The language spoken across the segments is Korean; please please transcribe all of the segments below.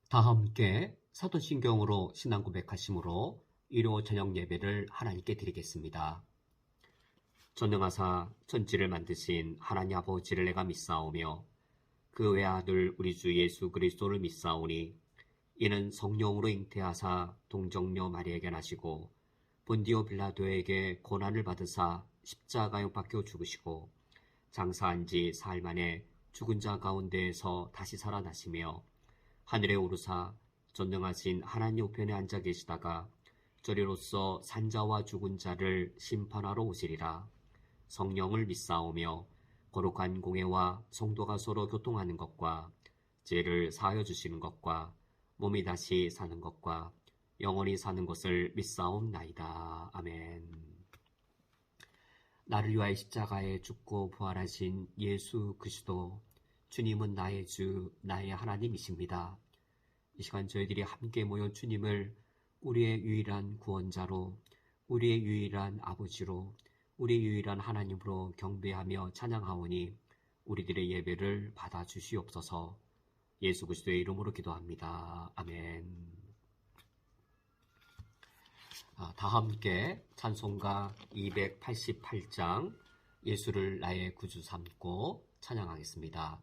다 함께 사도신경으로 신앙 고백하심으로 일요 저녁 예배를 하나님께 드리겠습니다. 전능하사 천지를 만드신 하나님 아버지를 내가 믿사오며 그 외아들 우리 주 예수 그리스도를 믿사오니 이는 성령으로 잉태하사 동정녀 마리에게 나시고 본디오 빌라도에게 고난을 받으사 십자가에 못 박혀 죽으시고 장사한 지 사흘 만에 죽은 자 가운데에서 다시 살아나시며 하늘에 오르사 전능하신 하나님 우편에 앉아 계시다가 저리로서 산자와 죽은 자를 심판하러 오시리라. 성령을 믿사오며 거룩한 공회와 성도가 서로 교통하는 것과 죄를 사하여 주시는 것과 몸이 다시 사는 것과 영원히 사는 것을 믿사옵나이다. 아멘. 나를 위하여 십자가에 죽고 부활하신 예수 그리스도, 주님은 나의 주, 나의 하나님이십니다. 이 시간 저희들이 함께 모여 주님을 우리의 유일한 구원자로, 우리의 유일한 아버지로, 우리의 유일한 하나님으로 경배하며 찬양하오니 우리들의 예배를 받아주시옵소서. 예수 그리스도의 이름으로 기도합니다. 아멘. 다 함께 찬송가 288장 예수를 나의 구주 삼고 찬양하겠습니다.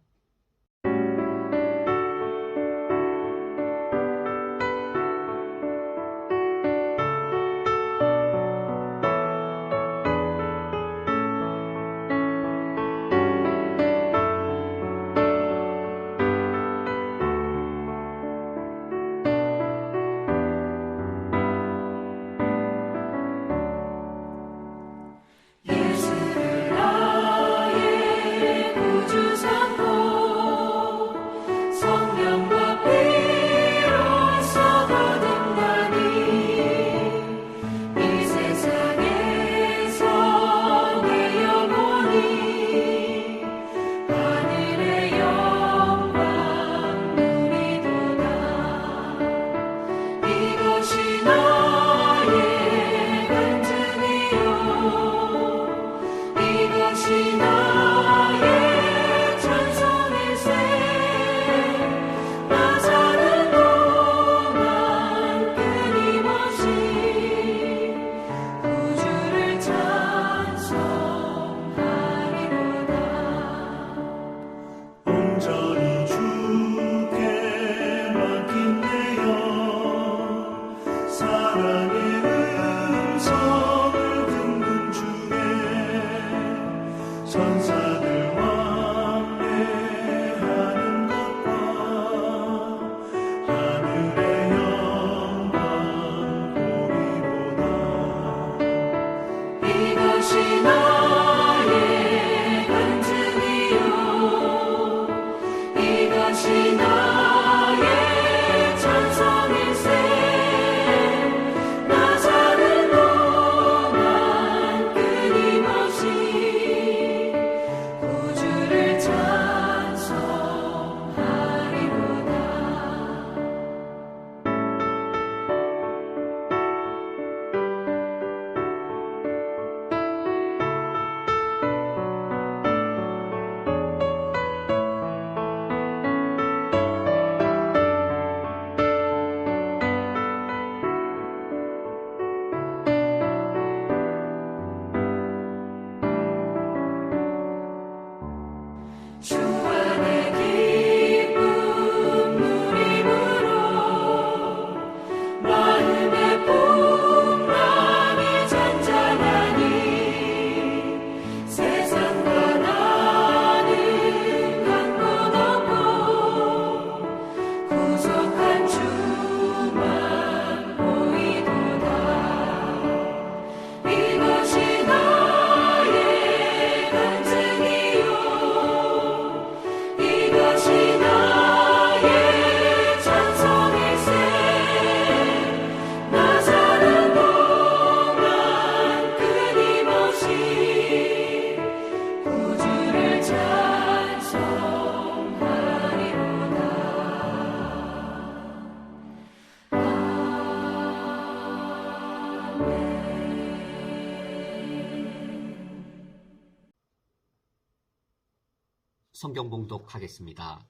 성경 봉독하겠습니다.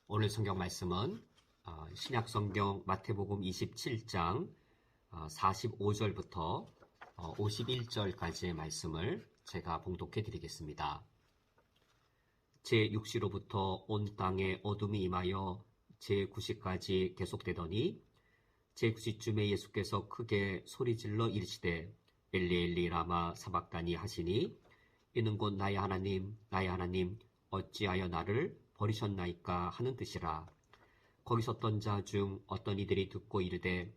오늘 성경 말씀은 신약성경 마태복음 27장 45절부터 51절까지의 말씀을 제가 봉독해 드리겠습니다. 제6시로부터 온 땅에 어둠이 임하여 제9시까지 계속되더니 제9시쯤에 예수께서 크게 소리질러 이르시되 엘리 엘리 라마 사박다니 하시니 이는 곧 나의 하나님 나의 하나님 어찌하여 나를 버리셨나이까 하는 뜻이라. 거기 섰던 자 중 어떤 이들이 듣고 이르되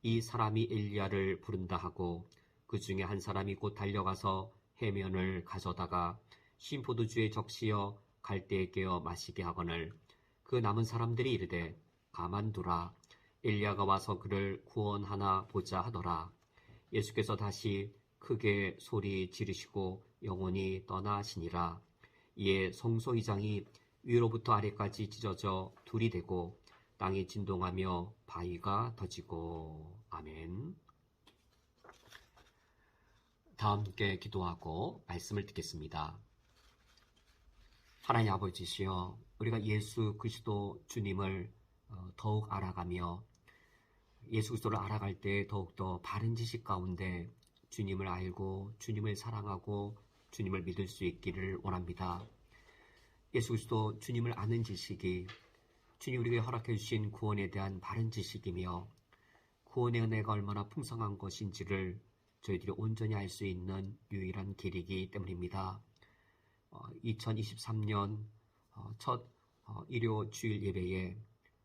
이 사람이 엘리야를 부른다 하고 그 중에 한 사람이 곧 달려가서 해면을 가져다가 쉰포도주에 적시어 갈대에 깨어 마시게 하거늘 그 남은 사람들이 이르되 가만두라 엘리야가 와서 그를 구원하나 보자 하더라. 예수께서 다시 크게 소리 지르시고 영원히 떠나시니라. 이에 성소의장이 위로부터 아래까지 찢어져 둘이 되고 땅이 진동하며 바위가 터지고. 아멘. 다 함께 기도하고 말씀을 듣겠습니다. 하나님 아버지시여, 우리가 예수 그리스도 주님을 더욱 알아가며 예수 그리스도를 알아갈 때 더욱더 바른 지식 가운데 주님을 알고 주님을 사랑하고 주님을 믿을 수 있기를 원합니다. 예수 그리스도 주님을 아는 지식이 주님 우리에게 허락해 주신 구원에 대한 바른 지식이며 구원의 은혜가 얼마나 풍성한 것인지를 저희들이 온전히 알 수 있는 유일한 길이기 때문입니다. 2023년 첫 일요 주일 예배에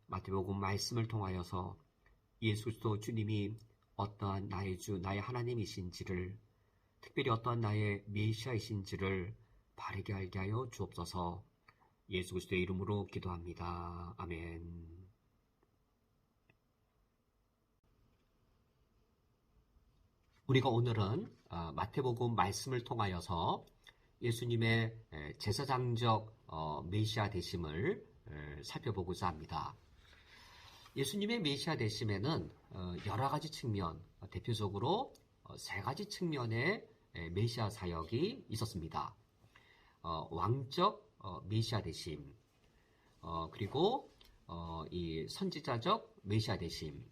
마태복음 말씀을 통하여서 예수 그리스도 주님이 어떠한 나의 주, 나의 하나님이신지를, 특별히 어떠한 나의 메시아이신지를 바르게 알게 하여 주옵소서. 예수 그리스도의 이름으로 기도합니다. 아멘. 우리가 오늘은 마태복음 말씀을 통하여서 예수님의 제사장적 메시아 되심을 살펴보고자 합니다. 예수님의 메시아 되심에는 여러 가지 측면, 대표적으로 세 가지 측면의 메시아 사역이 있었습니다. 왕적 메시아 되심, 그리고 이 선지자적 메시아 되심.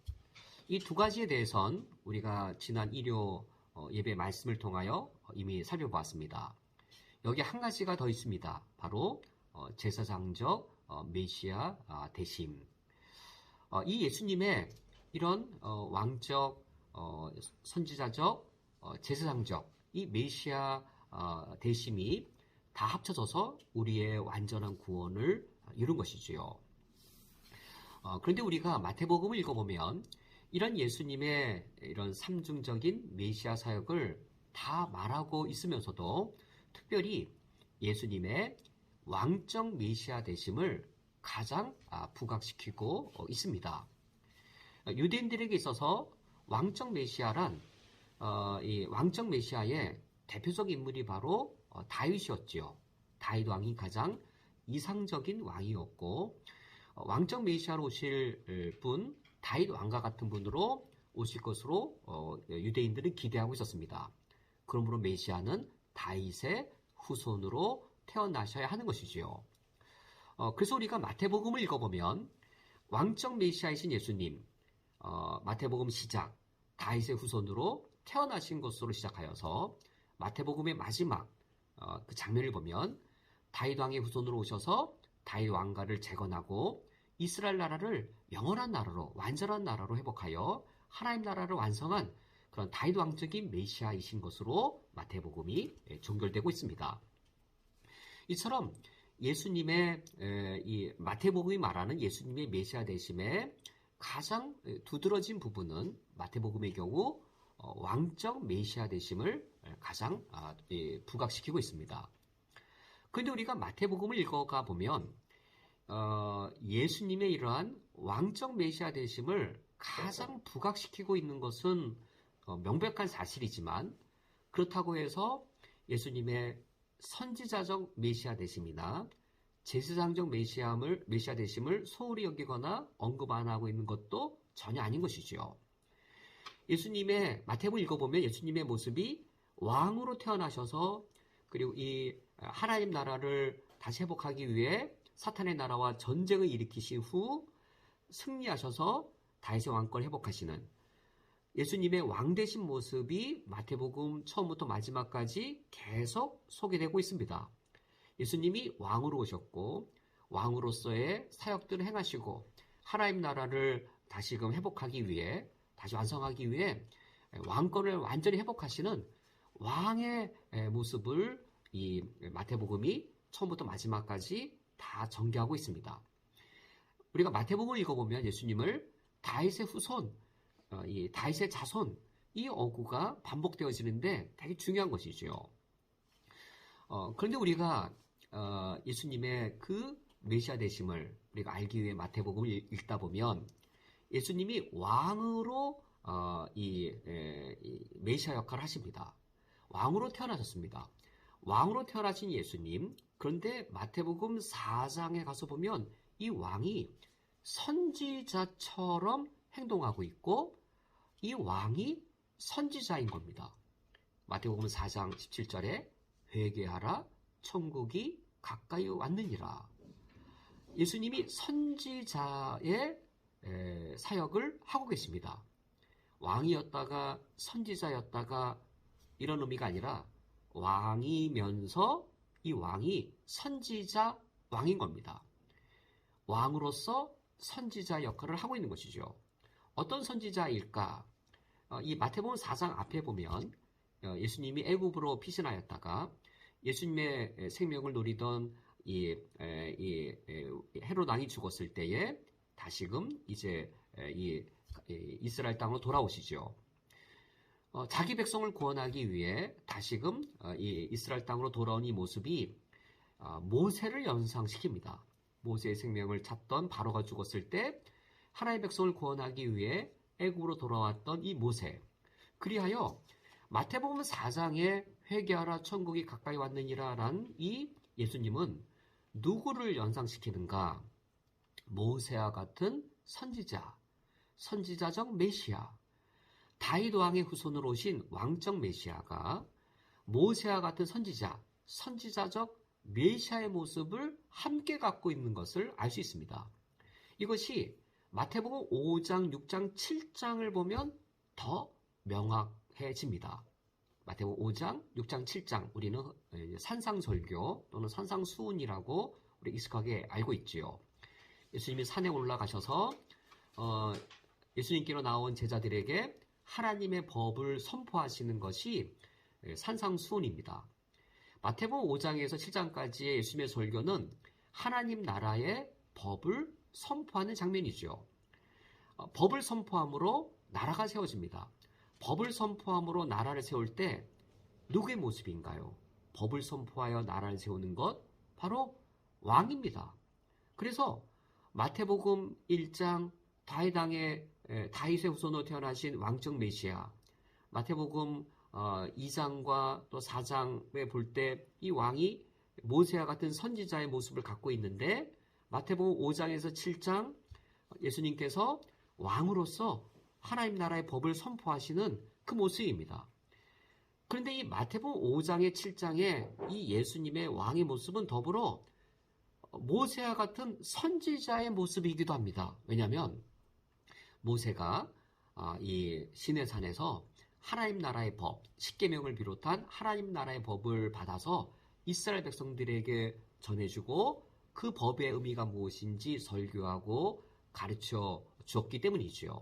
이 두 가지에 대해선 우리가 지난 일요 예배 말씀을 통하여 이미 살펴보았습니다. 여기 한 가지가 더 있습니다. 바로 제사장적 메시아 되심. 이 예수님의 이런 왕적, 선지자적, 제사장적 이 메시아 되심이 다 합쳐져서 우리의 완전한 구원을 이룬 것이지요. 그런데 우리가 마태복음을 읽어보면 이런 예수님의 이런 삼중적인 메시아 사역을 다 말하고 있으면서도 특별히 예수님의 왕적 메시아 되심을 가장 부각시키고 있습니다. 유대인들에게 있어서 왕적 메시아란 이 왕적 메시아의 대표적 인물이 바로 다윗이었지요. 다윗 왕이 가장 이상적인 왕이었고 왕적 메시아로 오실 분, 다윗 왕과 같은 분으로 오실 것으로 유대인들은 기대하고 있었습니다. 그러므로 메시아는 다윗의 후손으로 태어나셔야 하는 것이지요. 그래서 우리가 마태복음을 읽어보면 왕적 메시아이신 예수님, 마태복음 시작, 다윗의 후손으로 태어나신 것으로 시작하여서 마태복음의 마지막 그 장면을 보면 다윗 왕의 후손으로 오셔서 다윗 왕가를 재건하고 이스라엘 나라를 영원한 나라로, 완전한 나라로 회복하여 하나님 나라를 완성한 그런 다윗 왕적인 메시아이신 것으로 마태복음이 종결되고 있습니다. 이처럼 예수님의 이 마태복음이 말하는 예수님의 메시아 되심의 가장 두드러진 부분은 마태복음의 경우 왕적 메시아 되심을 가장 부각시키고 있습니다. 그런데 우리가 마태복음을 읽어가 보면 예수님의 이러한 왕적 메시아 되심을 가장 부각시키고 있는 것은 명백한 사실이지만 그렇다고 해서 예수님의 선지자적 메시아 되심이나 제사장적 메시아 되심을 소홀히 여기거나 언급 안 하고 있는 것도 전혀 아닌 것이지요. 예수님의 마태복음 읽어보면 예수님의 모습이 왕으로 태어나셔서 그리고 이 하나님 나라를 다시 회복하기 위해 사탄의 나라와 전쟁을 일으키신 후 승리하셔서 다윗의 왕권을 회복하시는 예수님의 왕 되신 모습이 마태복음 처음부터 마지막까지 계속 소개되고 있습니다. 예수님이 왕으로 오셨고 왕으로서의 사역들을 행하시고 하나님 나라를 다시금 회복하기 위해 다시 완성하기 위해 왕권을 완전히 회복하시는 왕의 모습을 이 마태복음이 처음부터 마지막까지 다 전개하고 있습니다. 우리가 마태복음을 읽어보면 예수님을 다윗의 후손, 이 다윗의 자손, 이 어구가 반복되어지는데 되게 중요한 것이죠. 그런데 우리가 예수님의 그 메시아 되심을 우리가 알기 위해 마태복음을 읽다 보면 예수님이 왕으로 이 메시아 역할을 하십니다. 왕으로 태어나셨습니다. 왕으로 태어나신 예수님, 그런데 마태복음 4장에 가서 보면 이 왕이 선지자처럼 행동하고 있고 이 왕이 선지자인 겁니다. 마태복음 4장 17절에 회개하라 천국이 가까이 왔느니라. 예수님이 선지자의 사역을 하고 계십니다. 왕이었다가 선지자였다가 이런 의미가 아니라 왕이면서 이 왕이 선지자 왕인 겁니다. 왕으로서 선지자 역할을 하고 있는 것이죠. 어떤 선지자일까? 이 마태복음 4장 앞에 보면 예수님이 애굽으로 피신하였다가 예수님의 생명을 노리던 이 헤롯 왕이 죽었을 때에 다시금 이제 이 이스라엘 땅으로 돌아오시죠. 자기 백성을 구원하기 위해 다시금 이 이스라엘 땅으로 돌아온 이 모습이 모세를 연상시킵니다. 모세의 생명을 찾던 바로가 죽었을 때 하나님의 백성을 구원하기 위해 애굽으로 돌아왔던 이 모세. 그리하여 마태복음 4장에 회개하라 천국이 가까이 왔느니라란 이 예수님은 누구를 연상시키는가? 모세와 같은 선지자, 선지자적 메시아, 다윗 왕의 후손으로 오신 왕적 메시아가 모세와 같은 선지자, 선지자적 메시아의 모습을 함께 갖고 있는 것을 알 수 있습니다. 이것이 마태복음 5장, 6장, 7장을 보면 더 명확해집니다. 마태복음 5장, 6장, 7장 우리는 산상설교 또는 산상수훈이라고 우리 익숙하게 알고 있지요. 예수님이 산에 올라가셔서 예수님께로 나온 제자들에게 하나님의 법을 선포하시는 것이 산상수훈입니다. 마태복음 5장에서 7장까지의 예수님의 설교는 하나님 나라의 법을 선포하는 장면이죠. 법을 선포함으로 나라가 세워집니다. 법을 선포함으로 나라를 세울 때 누구의 모습인가요? 법을 선포하여 나라를 세우는 것 바로 왕입니다. 그래서 마태복음 1장 다윗의 후손으로 태어나신 왕적 메시아, 마태복음 2장과 또 4장에 볼 때 이 왕이 모세와 같은 선지자의 모습을 갖고 있는데 마태복음 5장에서 7장 예수님께서 왕으로서 하나님 나라의 법을 선포하시는 그 모습입니다. 그런데 이 마태복음 5장의 7장의 이 예수님의 왕의 모습은 더불어 모세와 같은 선지자의 모습이기도 합니다. 왜냐하면 모세가 이 시내산에서 하나님 나라의 법, 십계명을 비롯한 하나님 나라의 법을 받아서 이스라엘 백성들에게 전해주고 그 법의 의미가 무엇인지 설교하고 가르쳐 주었기 때문이지요.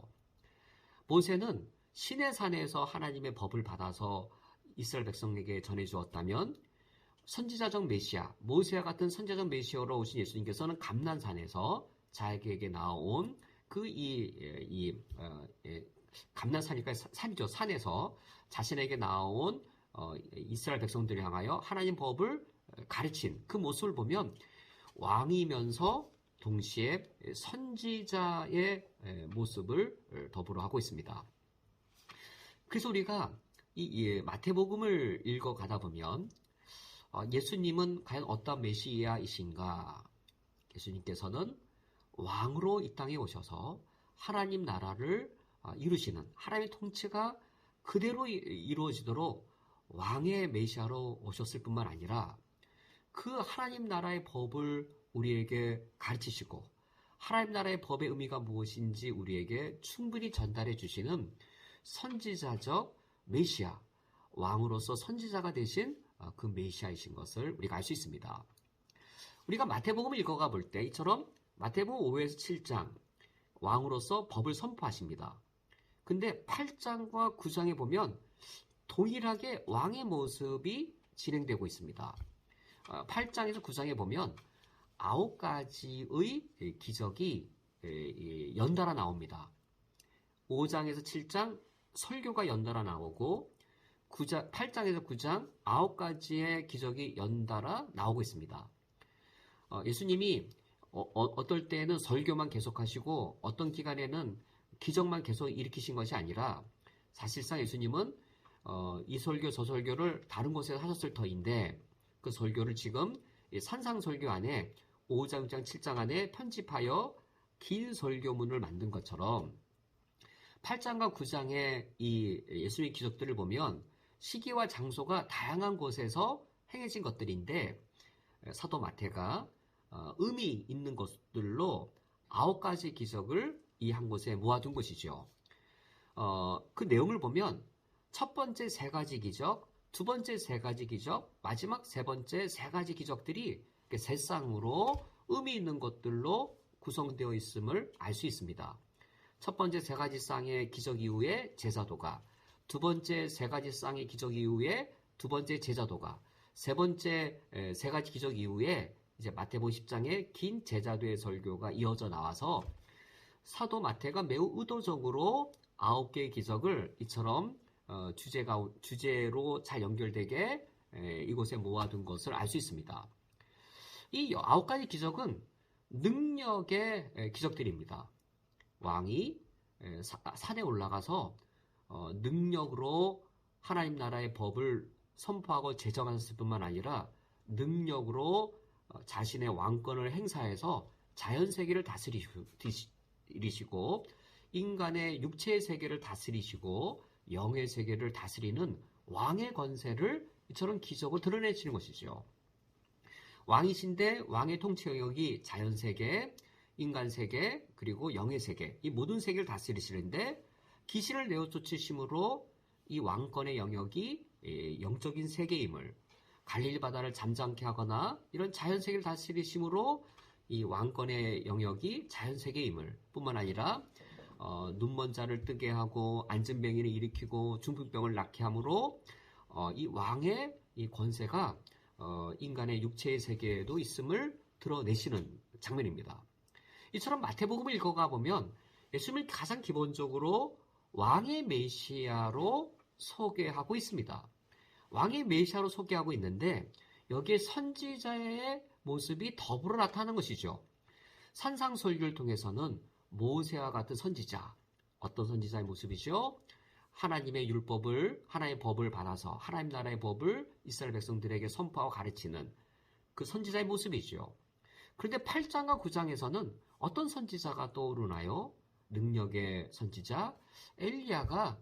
모세는 시내산에서 하나님의 법을 받아서 이스라엘 백성에게 전해주었다면 선지자적 메시아, 모세와 같은 선지자적 메시아로 오신 예수님께서는 감난산에서 자기에게 나온 감난산이니까 산이죠. 산에서 자신에게 나온 이스라엘 백성들을 향하여 하나님 법을 가르친 그 모습을 보면 왕이면서 동시에 선지자의 모습을 더불어 하고 있습니다. 그래서 우리가 이 마태복음을 읽어가다 보면 예수님은 과연 어떤 메시아이신가? 예수님께서는 왕으로 이 땅에 오셔서 하나님 나라를 이루시는 하나님의 통치가 그대로 이루어지도록 왕의 메시아로 오셨을 뿐만 아니라 그 하나님 나라의 법을 우리에게 가르치시고 하나님 나라의 법의 의미가 무엇인지 우리에게 충분히 전달해 주시는 선지자적 메시아, 왕으로서 선지자가 되신 그 메시아이신 것을 우리가 알 수 있습니다. 우리가 마태복음을 읽어가 볼 때 이처럼 마태복음 5에서 7장 왕으로서 법을 선포하십니다. 근데 8장과 9장에 보면 동일하게 왕의 모습이 진행되고 있습니다. 8장에서 9장에 보면 9가지의 기적이 연달아 나옵니다. 5장에서 7장 설교가 연달아 나오고 8장에서 9장 9가지의 기적이 연달아 나오고 있습니다. 예수님이 어떨 때는 설교만 계속하시고 어떤 기간에는 기적만 계속 일으키신 것이 아니라 사실상 예수님은 이 설교 저 설교를 다른 곳에서 하셨을 터인데 그 설교를 지금 산상설교 안에 5장, 6장, 7장 안에 편집하여 긴 설교문을 만든 것처럼 8장과 9장의 이 예수님의 기적들을 보면 시기와 장소가 다양한 곳에서 행해진 것들인데 사도 마태가 의미 있는 것들로 9가지 기적을 이 한 곳에 모아둔 것이죠. 그 내용을 보면 첫 번째 3가지 기적, 두 번째 3가지 기적, 마지막 3번째 3가지 기적들이 세 쌍으로 의미 있는 것들로 구성되어 있음을 알 수 있습니다. 첫 번째 3가지 쌍의 기적 이후에 제사도가, 두 번째 3가지 쌍의 기적 이후에 두 번째 제자도가, 세 번째 3가지 기적 이후에 이제 마태복음 10장의 긴 제자도의 설교가 이어져 나와서 사도 마태가 매우 의도적으로 9개의 기적을 이처럼 주제로 잘 연결되게 이곳에 모아둔 것을 알 수 있습니다. 이 9가지 기적은 능력의 기적들입니다. 왕이 산에 올라가서 능력으로 하나님 나라의 법을 선포하고 제정했을 뿐만 아니라 능력으로 자신의 왕권을 행사해서 자연세계를 다스리시고 인간의 육체의 세계를 다스리시고 영의 세계를 다스리는 왕의 권세를 이처럼 기적으로 드러내시는 것이죠. 왕이신데 왕의 통치 영역이 자연세계, 인간세계, 그리고 영의 세계, 이 모든 세계를 다스리시는데 귀신을 내어 쫓으심으로 이 왕권의 영역이 영적인 세계임을, 갈릴리 바다를 잠잠케 하거나 이런 자연세계를 다스리심으로 이 왕권의 영역이 자연세계임을 뿐만 아니라 눈먼 자를 뜨게 하고 안진뱅이를 일으키고 중풍병을 낫게 함으로 이 왕의 이 권세가 인간의 육체의 세계에도 있음을 드러내시는 장면입니다. 이처럼 마태복음을 읽어가 보면 예수님을 가장 기본적으로 왕의 메시아로 소개하고 있습니다. 왕의 메시아로 소개하고 있는데 여기에 선지자의 모습이 더불어 나타나는 것이죠. 산상설교를 통해서는 모세와 같은 선지자, 어떤 선지자의 모습이죠? 하나님의 율법을, 하나님의 법을 받아서 하나님 나라의 법을 이스라엘 백성들에게 선포하고 가르치는 그 선지자의 모습이죠. 그런데 8장과 9장에서는 어떤 선지자가 떠오르나요? 능력의 선지자 엘리야가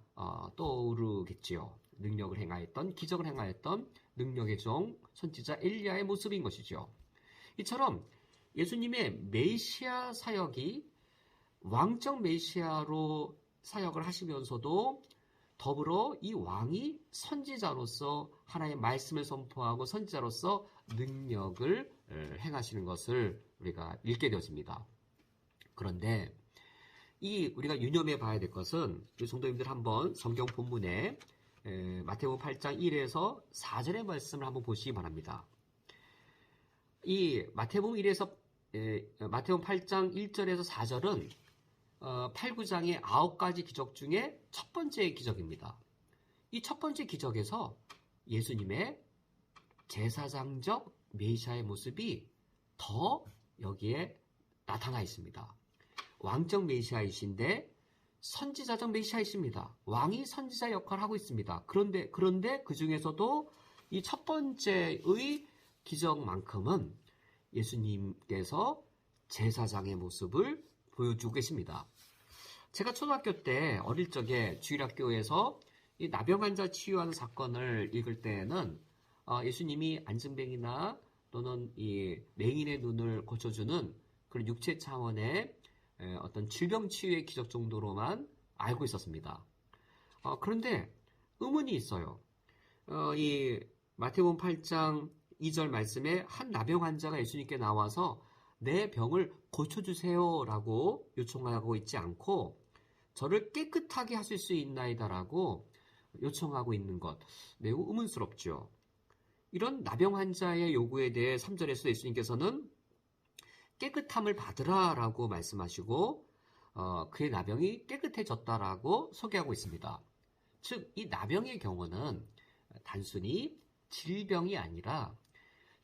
떠오르겠지요. 능력을 행하였던, 기적을 행하였던 능력의 종 선지자 엘리야의 모습인 것이죠. 이처럼 예수님의 메시아 사역이 왕적 메시아로 사역을 하시면서도 더불어 이 왕이 선지자로서 하나님의 말씀을 선포하고 선지자로서 능력을 행하시는 것을 우리가 읽게 되어집니다. 그런데 우리가 유념해 봐야 될 것은 우리 성도님들 한번 성경 본문에 마태복음 8장 1에서 4절의 말씀을 한번 보시기 바랍니다. 이 마태복음 8장 1절에서 4절은 8, 9장의 9가지 기적 중에 첫 번째 기적입니다. 이 첫 번째 기적에서 예수님의 제사장적 메시아의 모습이 더 여기에 나타나 있습니다. 왕적 메시아이신데 선지자적 메시아이십니다. 왕이 선지자 역할을 하고 있습니다. 그런데 그 중에서도 이 첫 번째의 기적만큼은 예수님께서 제사장의 모습을 보여주고 계십니다. 제가 초등학교 때 어릴 적에 주일학교에서 이 나병 환자 치유하는 사건을 읽을 때에는 예수님이 안진뱅이나 또는 이 맹인의 눈을 고쳐주는 그런 육체 차원의 어떤 질병 치유의 기적 정도로만 알고 있었습니다. 그런데 의문이 있어요. 이 마태복음 8장 2절 말씀에 한 나병 환자가 예수님께 나와서 내 병을 고쳐주세요 라고 요청하고 있지 않고 저를 깨끗하게 하실 수 있나이다 라고 요청하고 있는 것 매우 의문스럽죠. 이런 나병 환자의 요구에 대해 3절에서 예수님께서는 깨끗함을 받으라 라고 말씀하시고 그의 나병이 깨끗해졌다라고 소개하고 있습니다. 즉, 이 나병의 경우는 단순히 질병이 아니라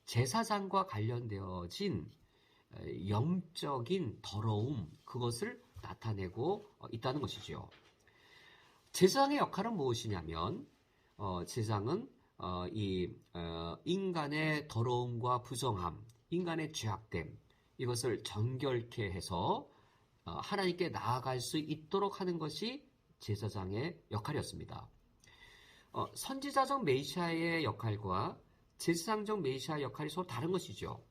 제사장과 관련되어진 영적인 더러움, 그것을 나타내고 있다는 것이죠. 제사장의 역할은 무엇이냐면 제사장은 인간의 더러움과 부정함, 인간의 죄악됨, 이것을 정결케 해서 하나님께 나아갈 수 있도록 하는 것이 제사장의 역할이었습니다. 선지자적 메시아의 역할과 제사장적 메시아 역할이 서로 다른 것이죠.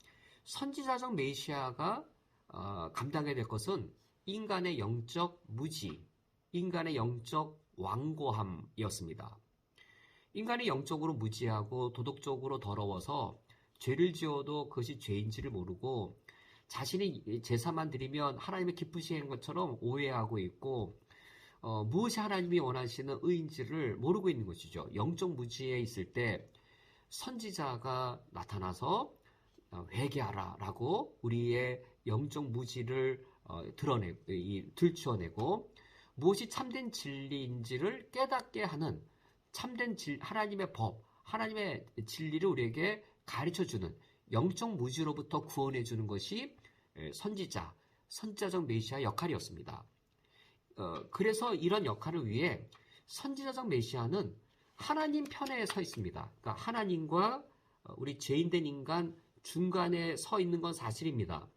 선지자적 메시아가 감당해야 될 것은 인간의 영적 무지, 인간의 영적 완고함이었습니다. 인간이 영적으로 무지하고 도덕적으로 더러워서 죄를 지어도 그것이 죄인지를 모르고 자신이 제사만 드리면 하나님의 기쁘시는 것처럼 오해하고 있고 무엇이 하나님이 원하시는 의인지를 모르고 있는 것이죠. 영적 무지에 있을 때 선지자가 나타나서 회개하라 라고 우리의 영적 무지를 들추어내고 무엇이 참된 진리인지를 깨닫게 하는 참된 하나님의 법, 하나님의 진리를 우리에게 가르쳐주는 영적 무지로부터 구원해주는 것이 선지자적 메시아 역할이었습니다. 그래서 이런 역할을 위해 선지자적 메시아는 하나님 편에 서 있습니다. 그러니까 하나님과 우리 죄인된 인간 중간에 서 있는 건 사실입니다.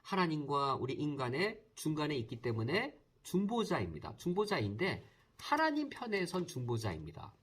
하나님과 우리 인간의 중간에 있기 때문에 중보자입니다. 중보자인데 하나님 편에 선 중보자입니다.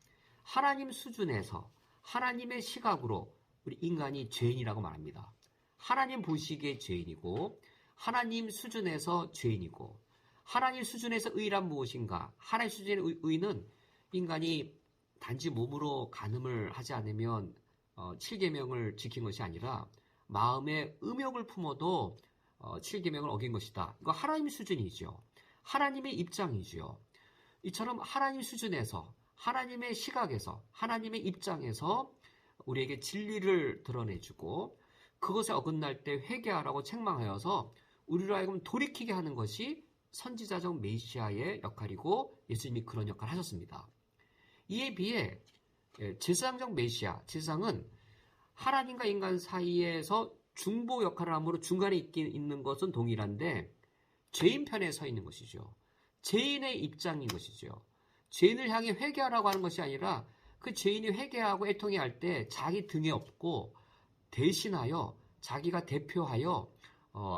하나님 수준에서 하나님의 시각으로 우리 인간이 죄인이라고 말합니다. 하나님 보시기에 죄인이고 하나님 수준에서 죄인이고 하나님 수준에서 의란 무엇인가? 하나님 수준의 의는 인간이 단지 몸으로 간음을 하지 않으면 7계명을 지킨 것이 아니라 마음에 음욕을 품어도 7계명을 어긴 것이다. 이거 하나님 수준이죠. 하나님의 입장이죠. 이처럼 하나님 수준에서 하나님의 시각에서 하나님의 입장에서 우리에게 진리를 드러내주고 그것에 어긋날 때 회개하라고 책망하여서 우리로 하여금 돌이키게 하는 것이 선지자적 메시아의 역할이고 예수님이 그런 역할을 하셨습니다. 이에 비해 제사장적 메시아, 제사장은 하나님과 인간 사이에서 중보 역할을 함으로 중간에 있는 것은 동일한데 죄인 편에 서 있는 것이죠. 죄인의 입장인 것이죠. 죄인을 향해 회개하라고 하는 것이 아니라 그 죄인이 회개하고 애통해 할 때 자기 등에 업고 대신하여 자기가 대표하여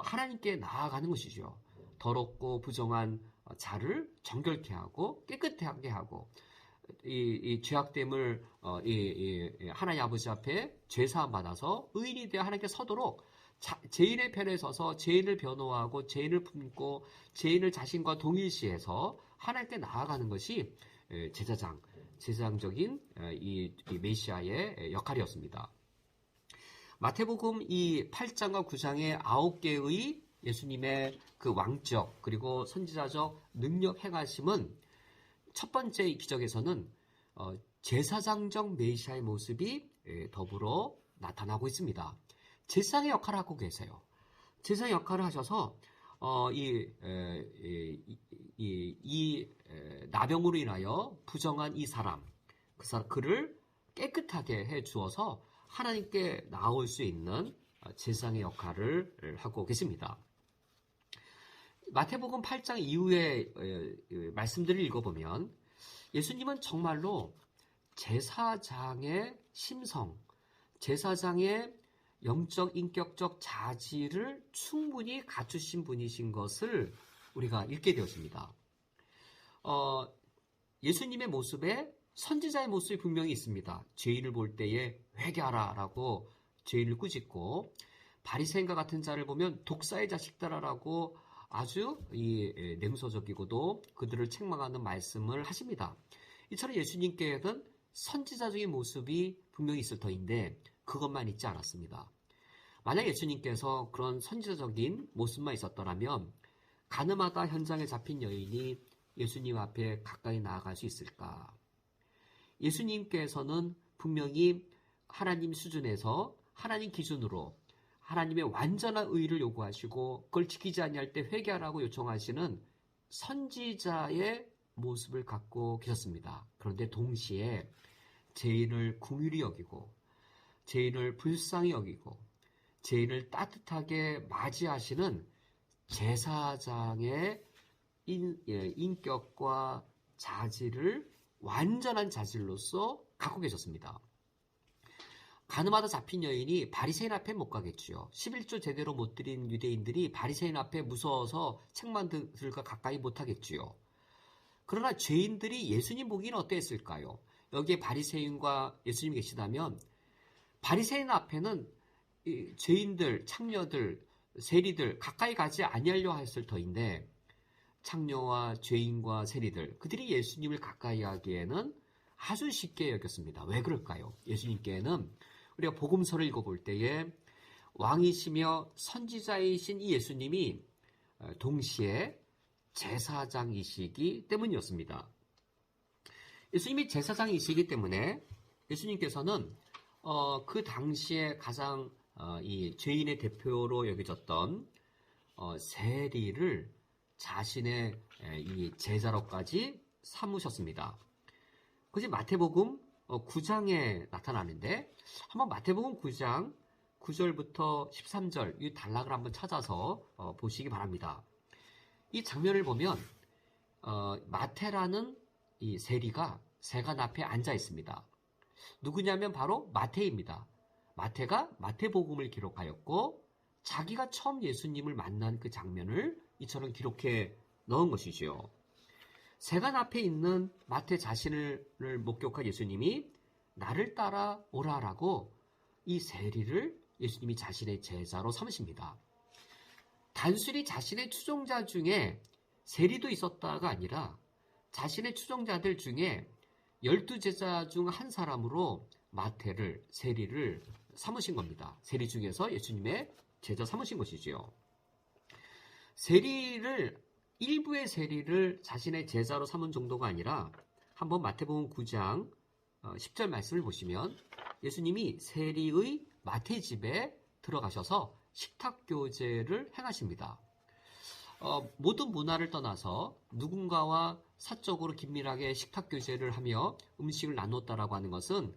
하나님께 나아가는 것이죠. 더럽고 부정한 자를 정결케 하고 깨끗하게 하고 이 죄악됨을 하나님 아버지 앞에 죄사함 받아서 의인이 되어 하나님께 서도록 죄인의 편에 서서 죄인을 변호하고 죄인을 품고 죄인을 자신과 동일시해서 하나님께 나아가는 것이 제사장적인 이 메시아의 역할이었습니다. 마태복음 이 8장과 9장의 9개의 예수님의 그 왕적 그리고 선지자적 능력 행하심은 첫 번째 기적에서는 제사장적 메시아의 모습이 더불어 나타나고 있습니다. 제사장의 역할을 하고 계세요. 제사장의 역할을 하셔서 나병으로 인하여 부정한 이 사람, 그를 깨끗하게 해 주어서 하나님께 나올 수 있는 제사장의 역할을 하고 계십니다. 마태복음 8장 이후의 말씀들을 읽어보면 예수님은 정말로 제사장의 심성, 제사장의 영적 인격적 자질을 충분히 갖추신 분이신 것을 우리가 읽게 되었습니다. 예수님의 모습에 선지자의 모습이 분명히 있습니다. 죄인을 볼 때에 회개하라 라고 죄인을 꾸짖고 바리새인과 같은 자를 보면 독사의 자식들아라고 아주 냉소적이고도 그들을 책망하는 말씀을 하십니다. 이처럼 예수님께는 선지자적인 모습이 분명히 있을 터인데 그것만 있지 않았습니다. 만약 예수님께서 그런 선지자적인 모습만 있었더라면 가늠하다 현장에 잡힌 여인이 예수님 앞에 가까이 나아갈 수 있을까? 예수님께서는 분명히 하나님 수준에서 하나님 기준으로 하나님의 완전한 의를 요구하시고 그걸 지키지 아니할 때 회개하라고 요청하시는 선지자의 모습을 갖고 계셨습니다. 그런데 동시에 죄인을 긍휼히 여기고 죄인을 불쌍히 여기고 죄인을 따뜻하게 맞이하시는 제사장의 인격과 자질을 완전한 자질로서 갖고 계셨습니다. 가늠하다 잡힌 여인이 바리새인 앞에 못 가겠지요. 11조 제대로 못 드린 유대인들이 바리새인 앞에 무서워서 책망들과 가까이 못 하겠지요. 그러나 죄인들이 예수님 보기는 어땠을까요? 여기에 바리새인과 예수님이 계시다면 바리새인 앞에는 죄인들, 창녀들, 세리들 가까이 가지 아니하려 했을 터인데 창녀와 죄인과 세리들 그들이 예수님을 가까이 하기에는 아주 쉽게 여겼습니다. 왜 그럴까요? 예수님께는 우리가 복음서를 읽어볼 때에 왕이시며 선지자이신 이 예수님이 동시에 제사장이시기 때문이었습니다. 예수님이 제사장이시기 때문에 예수님께서는 그 당시에 가장 이 죄인의 대표로 여겨졌던 세리를 자신의 이 제자로까지 삼으셨습니다. 그것이 마태복음 9장에 나타나는데 한번 마태복음 9장 9절부터 13절 이 단락을 한번 찾아서 보시기 바랍니다. 이 장면을 보면 마태라는 이 세리가 세관 앞에 앉아 있습니다. 누구냐면 바로 마태입니다. 마태가 마태복음을 기록하였고 자기가 처음 예수님을 만난 그 장면을 이처럼 기록해 넣은 것이지요. 세관 앞에 있는 마태 자신을 목격한 예수님이 나를 따라 오라라고 이 세리를 예수님이 자신의 제자로 삼으십니다. 단순히 자신의 추종자 중에 세리도 있었다가 아니라 자신의 추종자들 중에 12제자 중 한 사람으로 마태를, 세리를 삼으신 겁니다. 세리 중에서 예수님의 제자 삼으신 것이지요. 일부의 세리를 자신의 제자로 삼은 정도가 아니라 한번 마태복음 9장 10절 말씀을 보시면 예수님이 세리의 마태 집에 들어가셔서 식탁교제를 행하십니다. 모든 문화를 떠나서 누군가와 사적으로 긴밀하게 식탁교제를 하며 음식을 나눴다라고 하는 것은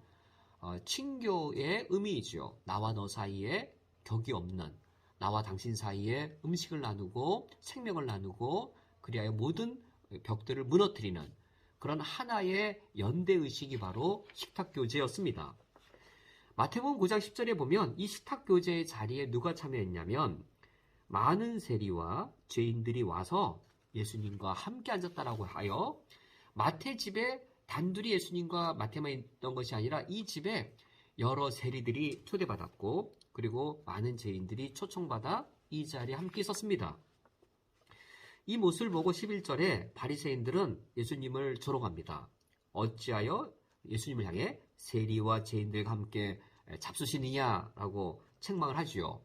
친교의 의미이죠. 나와 너 사이에 격이 없는, 나와 당신 사이에 음식을 나누고 생명을 나누고 그리하여 모든 벽들을 무너뜨리는 그런 하나의 연대의식이 바로 식탁교제였습니다. 마태복음 9장 10절에 보면 이 식탁교제의 자리에 누가 참여했냐면 많은 세리와 죄인들이 와서 예수님과 함께 앉았다라고 하여 마태 집에 단둘이 예수님과 마태만 있던 것이 아니라 이 집에 여러 세리들이 초대받았고 그리고 많은 죄인들이 초청받아 이 자리에 함께 있었습니다. 이 모습을 보고 11절에 바리새인들은 예수님을 조롱합니다. 어찌하여 예수님을 향해 세리와 죄인들과 함께 잡수시느냐라고 책망을 하지요.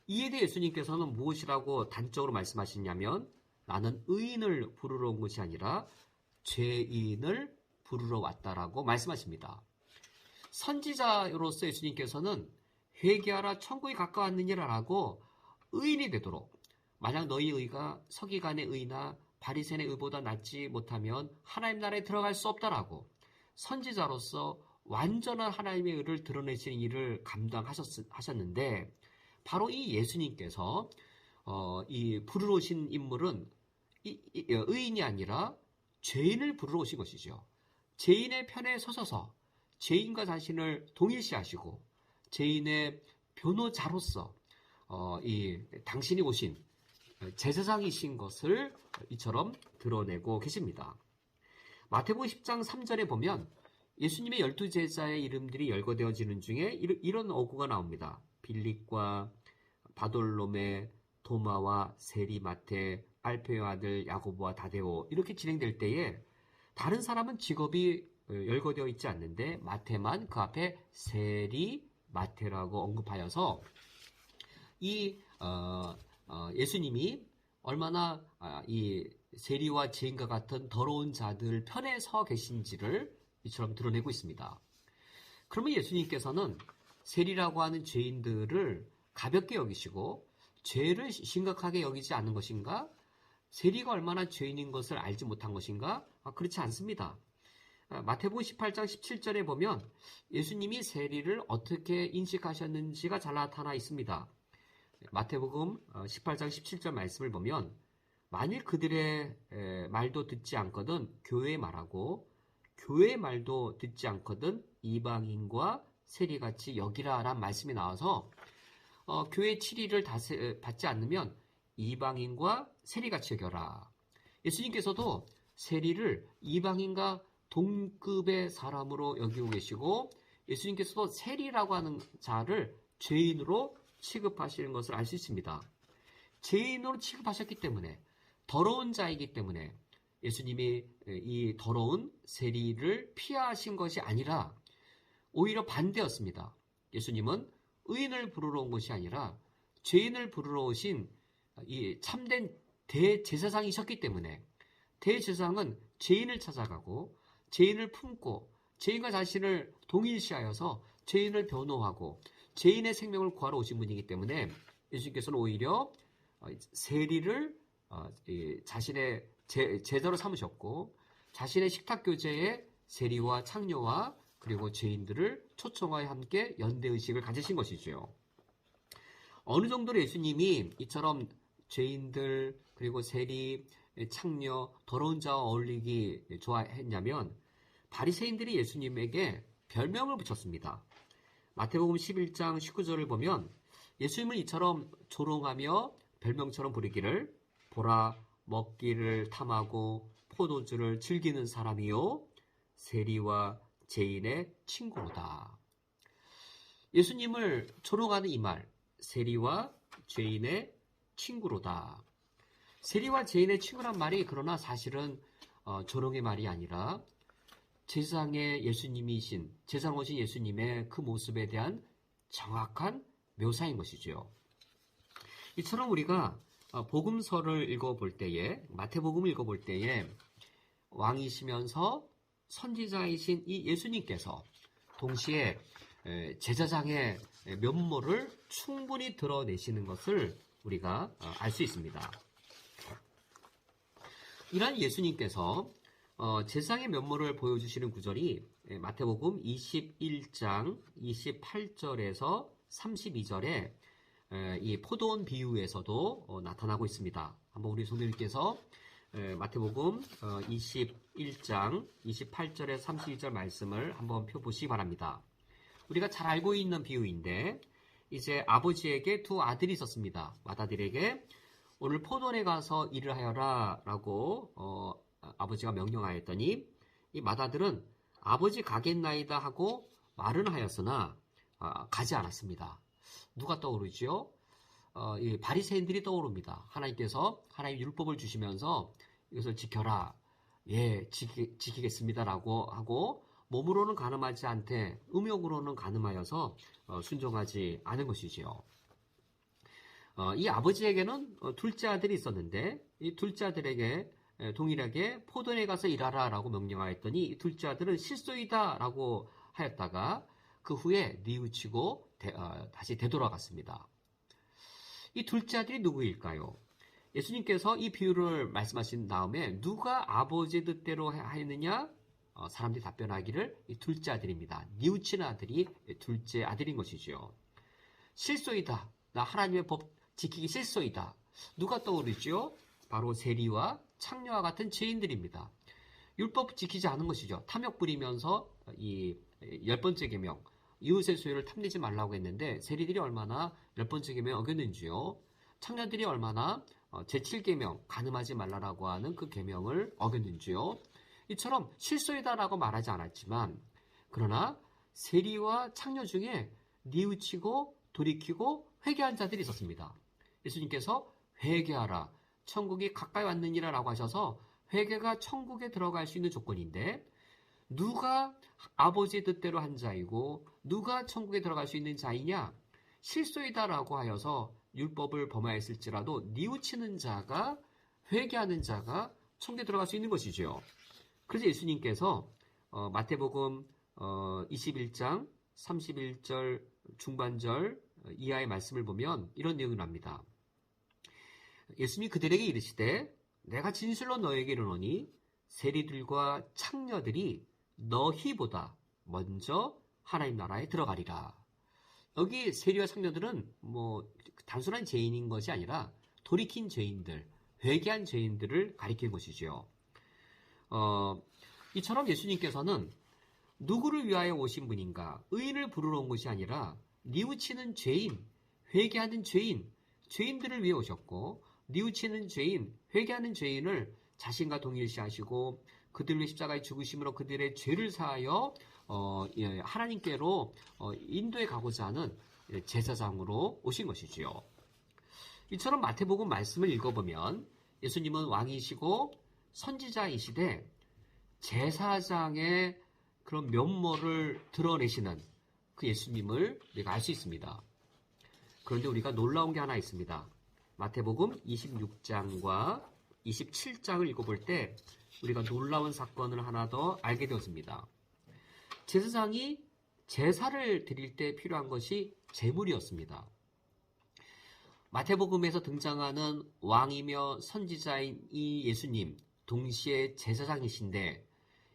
이에 대해 예수님께서는 무엇이라고 단적으로 말씀하시냐면 나는 의인을 부르러 온 것이 아니라 죄인을 부르러 왔다라고 말씀하십니다. 선지자로서 예수님께서는 회개하라 천국이 가까웠느니라라고 의인이 되도록 만약 너희 의가 서기관의 의나 바리새인의 의보다 낫지 못하면 하나님 나라에 들어갈 수 없다라고 선지자로서 완전한 하나님의 의를 드러내시는 일을 감당하셨는데 바로 이 예수님께서 이 부르러 오신 인물은 의인이 아니라 죄인을 부르러 오신 것이죠. 죄인의 편에 서셔서 죄인과 자신을 동일시하시고 죄인의 변호자로서 당신이 오신 제사장이신 것을 이처럼 드러내고 계십니다. 마태복음 10장 3절에 보면 예수님의 12제자의 이름들이 열거되어지는 중에 이런 어구가 나옵니다. 빌립과 바돌로메, 도마와 세리, 마테, 알페의 아들 야고보와 다데오 이렇게 진행될 때에 다른 사람은 직업이 열거되어 있지 않는데 마테만 그 앞에 세리, 마테라고 언급하여서 이 예수님이 얼마나 이 세리와 죄인과 같은 더러운 자들 편에 서 계신지를 이처럼 드러내고 있습니다. 그러면 예수님께서는 세리라고 하는 죄인들을 가볍게 여기시고 죄를 심각하게 여기지 않는 것인가? 세리가 얼마나 죄인인 것을 알지 못한 것인가? 그렇지 않습니다. 마태복음 18장 17절에 보면 예수님이 세리를 어떻게 인식하셨는지가 잘 나타나 있습니다. 마태복음 18장 17절 말씀을 보면 만일 그들의 말도 듣지 않거든 교회의 말하고 교회의 말도 듣지 않거든 이방인과 세리같이 여기라 라는 말씀이 나와서 교회 7일을 받지 않으면 이방인과 세리같이 여겨라. 예수님께서도 세리를 이방인과 동급의 사람으로 여기고 계시고 예수님께서도 세리라고 하는 자를 죄인으로 취급하시는 것을 알 수 있습니다. 죄인으로 취급하셨기 때문에 더러운 자이기 때문에 예수님이 이 더러운 세리를 피하신 것이 아니라 오히려 반대였습니다. 예수님은 의인을 부르러 온 것이 아니라 죄인을 부르러 오신 이 참된 대제사장이셨기 때문에 대제사장은 죄인을 찾아가고 죄인을 품고 죄인과 자신을 동일시하여서 죄인을 변호하고 죄인의 생명을 구하러 오신 분이기 때문에 예수님께서는 오히려 세리를 자신의 제자로 삼으셨고 자신의 식탁교제에 세리와 창녀와 그리고 죄인들을 초청하여 함께 연대의식을 가지신 것이죠. 어느 정도로 예수님이 이처럼 죄인들 그리고 세리, 창녀, 더러운 자와 어울리기 좋아했냐면 바리새인들이 예수님에게 별명을 붙였습니다. 마태복음 11장 19절을 보면 예수님을 이처럼 조롱하며 별명처럼 부르기를 보라 먹기를 탐하고 포도주를 즐기는 사람이요 세리와 죄인의 친구로다. 예수님을 조롱하는 이 말 세리와 죄인의 친구로다. 세리와 죄인의 친구란 말이 그러나 사실은 조롱의 말이 아니라 제사장의 예수님이신 제사장 오신 예수님의 그 모습에 대한 정확한 묘사인 것이죠. 이처럼 우리가 복음서를 읽어볼 때에 마태복음을 읽어볼 때에 왕이시면서 선지자이신 이 예수님께서 동시에 제사장의 면모를 충분히 드러내시는 것을 우리가 알 수 있습니다. 이러한 예수님께서 제사장의 면모를 보여주시는 구절이 마태복음 21장 28절에서 32절에 이 포도원 비유에서도 나타나고 있습니다. 한번 우리 성도님께서 마태복음 21장 28절에서 32절 말씀을 한번 펴보시기 바랍니다. 우리가 잘 알고 있는 비유인데 이제 아버지에게 두 아들이 있었습니다. 맏아들에게 오늘 포도원에 가서 일을 하여라 라고 아버지가 명령하였더니 이 맏아들은 아버지 가겠나이다 하고 말은 하였으나 가지 않았습니다. 누가 떠오르지요? 이 바리새인들이 떠오릅니다. 하나님께서 하나님 율법을 주시면서 이것을 지켜라. 예, 지키겠습니다라고 하고 몸으로는 가늠하지 않되 음욕으로는 가늠하여서 순종하지 않은 것이지요. 이 아버지에게는 둘째 아들이 있었는데 이 둘째 아들에게 동일하게 포도원에 가서 일하라 라고 명령하였더니 이 둘째 아들은 실소이다 라고 하였다가 그 후에 뉘우치고 다시 되돌아갔습니다. 이 둘째 아들이 누구일까요? 예수님께서 이 비유를 말씀하신 다음에 누가 아버지 뜻대로 하였느냐? 사람들이 답변하기를 이 둘째 아들입니다. 뉘우치는 아들이 둘째 아들인 것이죠. 실소이다. 나 하나님의 법 지키기 실소이다. 누가 떠오르죠? 바로 세리와 창녀와 같은 죄인들입니다. 율법 지키지 않은 것이죠. 탐욕 부리면서 이 10번째 계명 이웃의 소유를 탐내지 말라고 했는데 세리들이 얼마나 10번째 계명 어겼는지요. 창녀들이 얼마나 제7계명 간음하지 말라라고 하는 그 계명을 어겼는지요. 이처럼 실소이다라고 말하지 않았지만 그러나 세리와 창녀 중에 뉘우치고 돌이키고 회개한 자들이 있었습니다. 예수님께서 회개하라, 천국이 가까이 왔느니라 라고 하셔서 회개가 천국에 들어갈 수 있는 조건인데, 누가 아버지의 뜻대로 한 자이고 누가 천국에 들어갈 수 있는 자이냐? 실소이다라고 하여서 율법을 범하였을지라도 뉘우치는 자가, 회개하는 자가 천국에 들어갈 수 있는 것이지요. 그래서 예수님께서 마태복음 21장 31절 중반절 이하의 말씀을 보면 이런 내용이 납니다. 예수님이 그들에게 이르시되 내가 진실로 너에게 이르노니 세리들과 창녀들이 너희보다 먼저 하나님 나라에 들어가리라. 여기 세리와 창녀들은 단순한 죄인인 것이 아니라 돌이킨 죄인들, 회개한 죄인들을 가리키는 것이죠. 이처럼 예수님께서는 누구를 위하여 오신 분인가? 의인을 부르러 온 것이 아니라 뉘우치는 죄인, 회개하는 죄인, 죄인들을 위해 오셨고, 뉘우치는 죄인, 회개하는 죄인을 자신과 동일시하시고 그들을 위해 십자가에 죽으심으로 그들의 죄를 사하여 하나님께로 인도해 가고자 하는 제사장으로 오신 것이지요. 이처럼 마태복음 말씀을 읽어보면 예수님은 왕이시고 선지자이시되 제사장의 그런 면모를 드러내시는 그 예수님을 우리가 알 수 있습니다. 그런데 우리가 놀라운 게 하나 있습니다. 마태복음 26장과 27장을 읽어볼 때 우리가 놀라운 사건을 하나 더 알게 되었습니다. 제사장이 제사를 드릴 때 필요한 것이 제물이었습니다. 마태복음에서 등장하는 왕이며 선지자인 이 예수님, 동시에 제사장이신데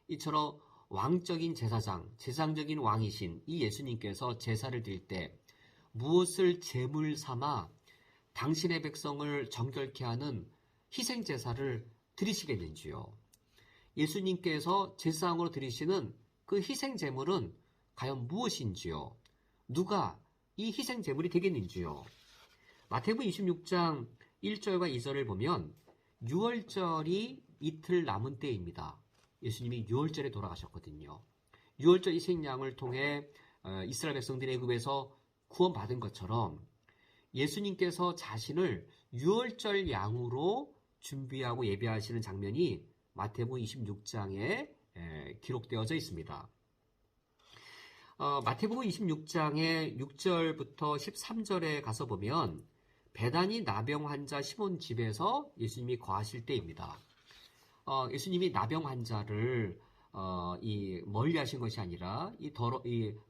이처럼 왕적인 제사장, 제사장적인 왕이신 이 예수님께서 제사를 드릴 때 무엇을 제물 삼아 당신의 백성을 정결케 하는 희생 제사를 드리시겠는지요. 예수님께서 제사장으로 드리시는 그 희생 제물은 과연 무엇인지요. 누가 이 희생 제물이 되겠는지요. 마태복음 26장 1절과 2절을 보면 6월절이 이틀 남은 때입니다. 예수님이 6월절에 돌아가셨거든요. 6월절 희생양을 통해 이스라엘 백성들의 애굽에서 구원받은 것처럼 예수님께서 자신을 6월절 양으로 준비하고 예배하시는 장면이 마태복음 26장에 기록되어져 있습니다. 마태복음 26장의 6절부터 13절에 가서 보면 베다니 나병 환자 시몬 집에서 예수님이 거하실 때입니다. 예수님이 나병 환자를 멀리 하신 것이 아니라 이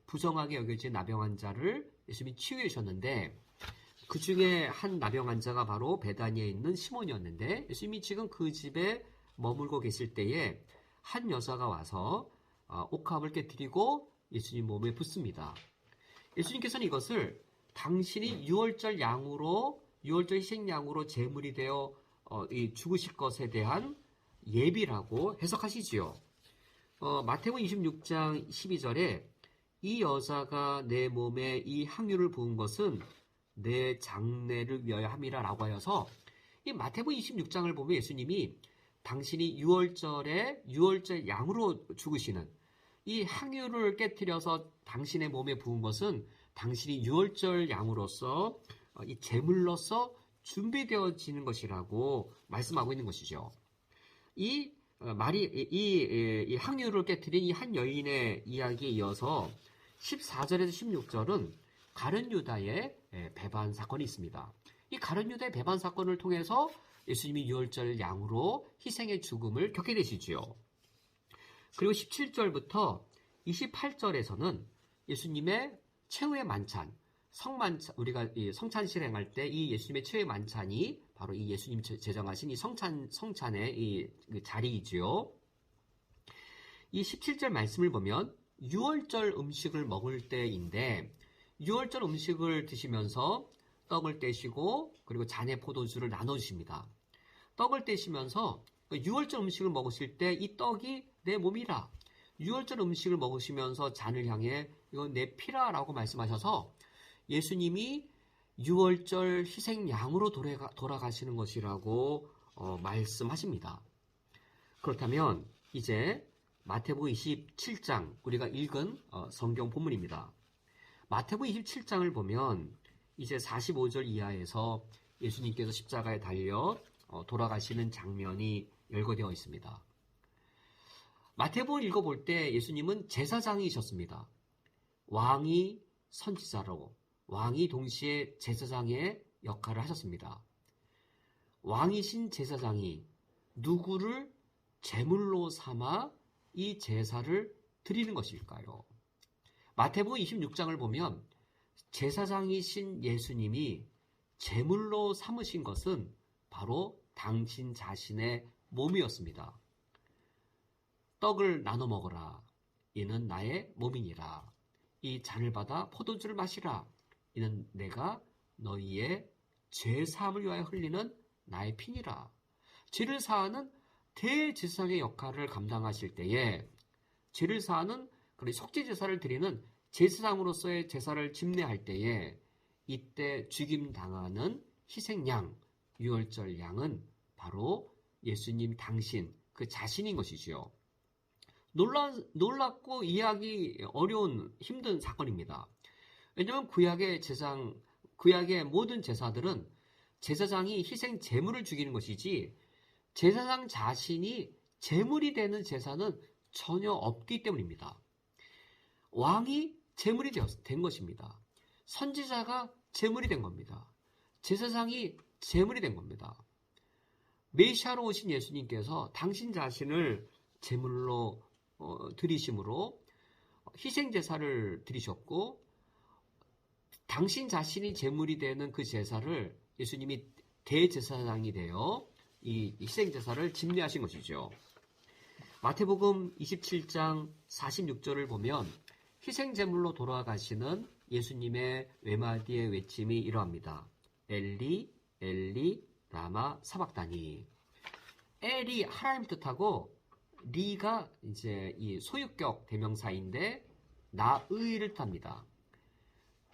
부정하게 여겨진 나병 환자를 예수님이 치유해 주셨는데 그 중에 한 나병 환자가 바로 베다니에 있는 시몬이었는데 예수님이 지금 그 집에 머물고 계실 때에 한 여자가 와서 옥합을 깨뜨리고 예수님 몸에 붓습니다. 예수님께서는 이것을 당신이 6월절 양으로 6월절 희생양으로 제물이 되어 죽으실 것에 대한 예비라고 해석하시지요. 마태복음 26장 12절에 이 여자가 내 몸에 이 향유를 부은 것은 내 장례를 위하여 함이라 라고 하여서 이 마태복음 26장을 보면 예수님이 당신이 6월절 양으로 죽으시는 이 향유를 깨뜨려서 당신의 몸에 부은 것은 당신이 6월절 양으로서 이 제물로서 준비되어지는 것이라고 말씀하고 있는 것이죠. 이 향유를 깨뜨린 이 한 여인의 이야기에 이어서 14절에서 16절은 가룟 유다의 배반 사건이 있습니다. 이 가룟 유다의 배반 사건을 통해서 예수님이 6월절 양으로 희생의 죽음을 겪게 되시지요. 그리고 17절부터 28절에서는 예수님의 최후의 만찬, 우리가 성찬 실행할 때 이 예수님의 최후의 만찬이 바로 이 예수님 제정하신 이 성찬의 이 자리이지요. 이 17절 말씀을 보면 6월절 음식을 먹을 때인데 6월절 음식을 드시면서 떡을 떼시고 그리고 잔에 포도주를 나눠주십니다. 떡을 떼시면서 6월절 음식을 먹으실 때 이 떡이 내 몸이라 6월절 음식을 먹으시면서 잔을 향해 이건 내 피라라고 말씀하셔서 예수님이 6월절 희생양으로 돌아가시는 것이라고 말씀하십니다. 그렇다면 이제 마태복음 27장 우리가 읽은 성경 본문입니다. 마태복음 27장을 보면 이제 45절 이하에서 예수님께서 십자가에 달려 돌아가시는 장면이 열거되어 있습니다. 마태복음 읽어볼 때 예수님은 제사장이셨습니다. 왕이 선지자로, 왕이 동시에 제사장의 역할을 하셨습니다. 왕이신 제사장이 누구를 제물로 삼아 이 제사를 드리는 것일까요? 마태복음 26장을 보면 제사장이신 예수님이 제물로 삼으신 것은 바로 당신 자신의 몸이었습니다. 떡을 나눠 먹어라. 이는 나의 몸이니라. 이 잔을 받아 포도주를 마시라. 이는 내가 너희의 죄사함을 위하여 흘리는 나의 피니라. 죄를 사하는 대제사장의 역할을 감당하실 때에 죄를 사하는 속죄제사를 드리는 제사장으로서의 제사를 집례할 때에 이때 죽임당하는 희생양, 유월절 양은 바로 예수님 당신 그 자신인 것이지요. 놀랍고 이해하기 어려운 힘든 사건입니다. 왜냐하면 구약의 모든 제사들은 제사장이 희생 제물을 죽이는 것이지 제사장 자신이 제물이 되는 제사는 전혀 없기 때문입니다. 왕이 제물이 된 것입니다. 선지자가 제물이 된 겁니다. 제사장이 제물이 된 겁니다. 메시아로 오신 예수님께서 당신 자신을 제물로 드리심으로 희생제사를 드리셨고 당신 자신이 제물이 되는 그 제사를 예수님이 대제사장이 되어 이 희생제사를 집례하신 것이죠. 마태복음 27장 46절을 보면 희생제물로 돌아가시는 예수님의 외마디의 외침이 이러합니다. 엘리 엘리 라마 사박다니. 엘이 하나님 뜻하고 리가 이제 이 소유격 대명사인데 나의를 뜻합니다.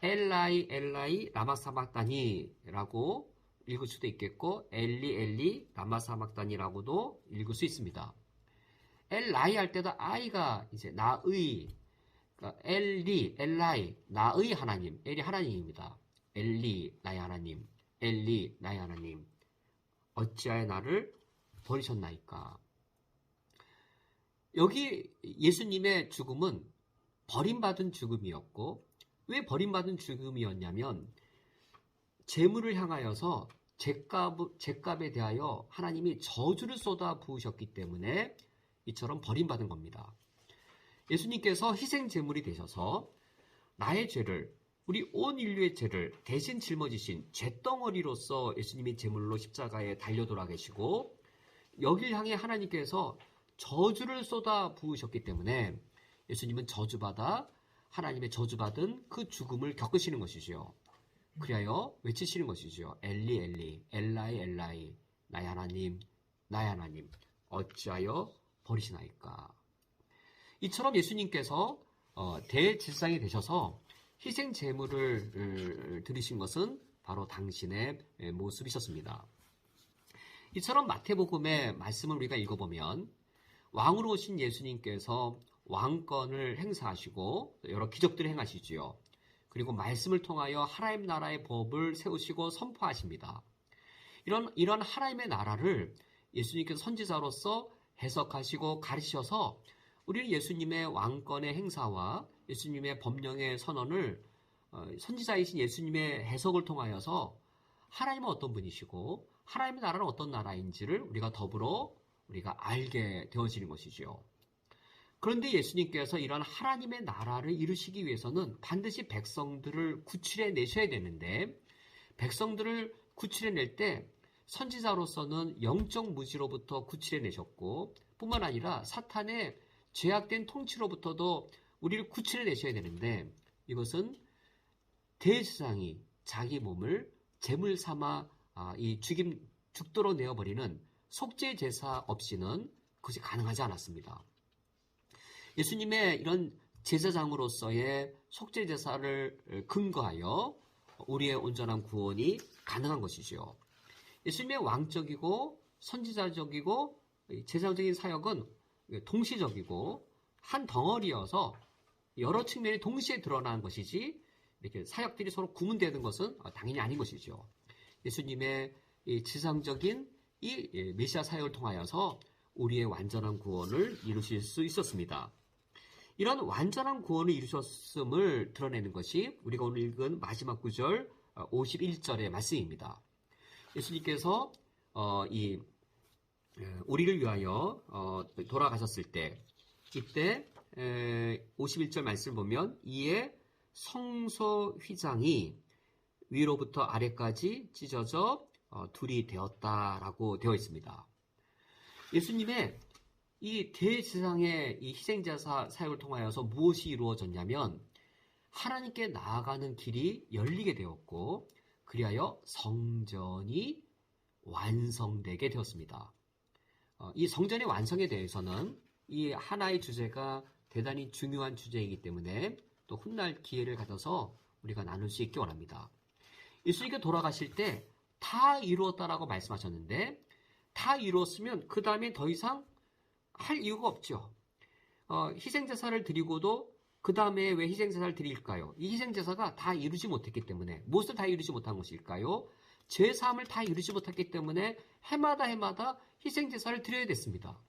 엘라이 엘라이 라마 사박다니라고 읽을 수도 있겠고 엘리 엘리 라마 사박다니라고도 읽을 수 있습니다. 엘라이 할 때도 아이가 이제 나의, 그러니까 엘리 엘라이 나의 하나님, 엘이 하나님입니다. 엘리 나의 하나님, 엘리 나의 하나님, 어찌하여 나를 버리셨나이까. 여기 예수님의 죽음은 버림받은 죽음이었고, 왜 버림받은 죽음이었냐면 재물을 향하여서 죄값에 대하여 하나님이 저주를 쏟아 부으셨기 때문에 이처럼 버림받은 겁니다. 예수님께서 희생 제물이 되셔서 나의 죄를, 우리 온 인류의 죄를 대신 짊어지신 죄덩어리로서 예수님이 제물로 십자가에 달려 돌아 계시고 여길 향해 하나님께서 저주를 쏟아 부으셨기 때문에 예수님은 저주받아 하나님의 저주받은 그 죽음을 겪으시는 것이지요. 그리하여 외치시는 것이지요. 엘리 엘리 엘라이 엘라이 나의 하나님 나의 하나님 어찌하여 버리시나이까. 이처럼 예수님께서 대제사장이 되셔서 희생 제물을 드리신 것은 바로 당신의 모습이셨습니다. 이처럼 마태복음의 말씀을 우리가 읽어보면 왕으로 오신 예수님께서 왕권을 행사하시고 여러 기적들을 행하시지요. 그리고 말씀을 통하여 하나님 나라의 법을 세우시고 선포하십니다. 이런 하나님의 나라를 예수님께서 선지자로서 해석하시고 가르치셔서 우리는 예수님의 왕권의 행사와 예수님의 법령의 선언을 선지자이신 예수님의 해석을 통하여서 하나님은 어떤 분이시고 하나님의 나라는 어떤 나라인지를 우리가 더불어 우리가 알게 되어지는 것이지요. 그런데 예수님께서 이런 하나님의 나라를 이루시기 위해서는 반드시 백성들을 구출해 내셔야 되는데 백성들을 구출해 낼 때 선지자로서는 영적 무지로부터 구출해 내셨고 뿐만 아니라 사탄의 죄악된 통치로부터도 우리를 구출해 내셔야 되는데 이것은 대제사장이 자기 몸을 제물 삼아 죽도록 내어버리는 속죄 제사 없이는 그것이 가능하지 않았습니다. 예수님의 이런 제사장으로서의 속죄 제사를 근거하여 우리의 온전한 구원이 가능한 것이죠. 예수님의 왕적이고 선지자적이고 제사장적인 사역은 동시적이고 한 덩어리여서 여러 측면이 동시에 드러나는 것이지 이렇게 사역들이 서로 구분되는 것은 당연히 아닌 것이죠. 예수님의 이 지상적인 이 메시아 사역을 통하여서 우리의 완전한 구원을 이루실 수 있었습니다. 이런 완전한 구원을 이루셨음을 드러내는 것이 우리가 오늘 읽은 마지막 구절 51절의 말씀입니다. 예수님께서 우리를 위하여 돌아가셨을 때, 이때 51절 말씀을 보면 이에 성소 휘장이 위로부터 아래까지 찢어져 둘이 되었다라고 되어 있습니다. 예수님의 이 대제사장의 이 희생제사 사역을 통하여서 무엇이 이루어졌냐면 하나님께 나아가는 길이 열리게 되었고 그리하여 성전이 완성되게 되었습니다. 이 성전의 완성에 대해서는 이 하나의 주제가 대단히 중요한 주제이기 때문에 또 훗날 기회를 가져서 우리가 나눌 수 있기 원합니다. 예수님께 돌아가실 때 다 이루었다라고 말씀하셨는데 다 이루었으면 그 다음에 더 이상 할 이유가 없죠. 희생제사를 드리고도 그 다음에 왜 희생제사를 드릴까요? 이 희생제사가 다 이루지 못했기 때문에 무엇을 다 이루지 못한 것일까요? 죄사함을 다 이루지 못했기 때문에 해마다 희생제사를 드려야 됐습니다.